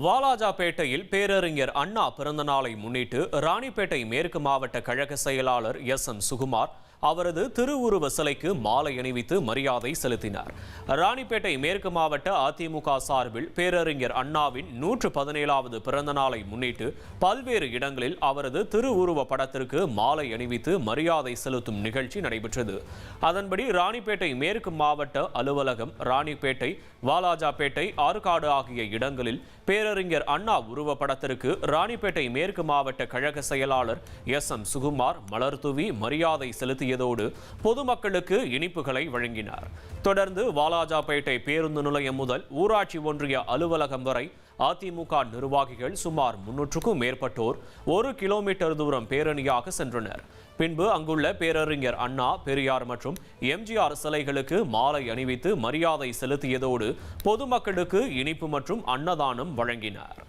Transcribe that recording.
வாலாஜாபேட்டையில் பேரறிஞர் அண்ணா பிறந்தநாளை முன்னிட்டு ராணிப்பேட்டை மேற்கு மாவட்ட கழக செயலாளர் எஸ்.எம். சுகுமார் அவரது திருவுருவ சிலைக்கு மாலை அணிவித்து மரியாதை செலுத்தினார். ராணிப்பேட்டை மேற்கு மாவட்ட அதிமுக சார்பில் பேரறிஞர் அண்ணாவின் 117வது பிறந்த நாளை முன்னிட்டு பல்வேறு இடங்களில் அவரது திருவுருவ படத்திற்கு மாலை அணிவித்து மரியாதை செலுத்தும் நிகழ்ச்சி நடைபெற்றது. அதன்படி ராணிப்பேட்டை மேற்கு மாவட்ட அலுவலகம், ராணிப்பேட்டை, வாலாஜாபேட்டை, ஆற்காடு ஆகிய இடங்களில் பேரறிஞர் அண்ணா உருவப்படத்திற்கு ராணிப்பேட்டை மேற்கு மாவட்ட கழக செயலாளர் எஸ்.எம். சுகுமார் மலர்தூவி மரியாதை செலுத்தியதோடு பொதுமக்களுக்கு இனிப்புகளை வழங்கினார். தொடர்ந்து வாலாஜாபேட்டை பேருந்து நிலையம் முதல் ஊராட்சி ஒன்றிய அலுவலகம் வரை அதிமுக நிர்வாகிகள் சுமார் 300க்கும் மேற்பட்டோர் 1 கிலோமீட்டர் தூரம் பேரணியாக சென்றனர். பின்பு அங்குள்ள பேரறிஞர் அண்ணா, பெரியார் மற்றும் எம்ஜிஆர் சிலைகளுக்கு மாலை அணிவித்து மரியாதை செலுத்தியதோடு பொதுமக்களுக்கு இனிப்பு மற்றும் அன்னதானம் வழங்கினார்.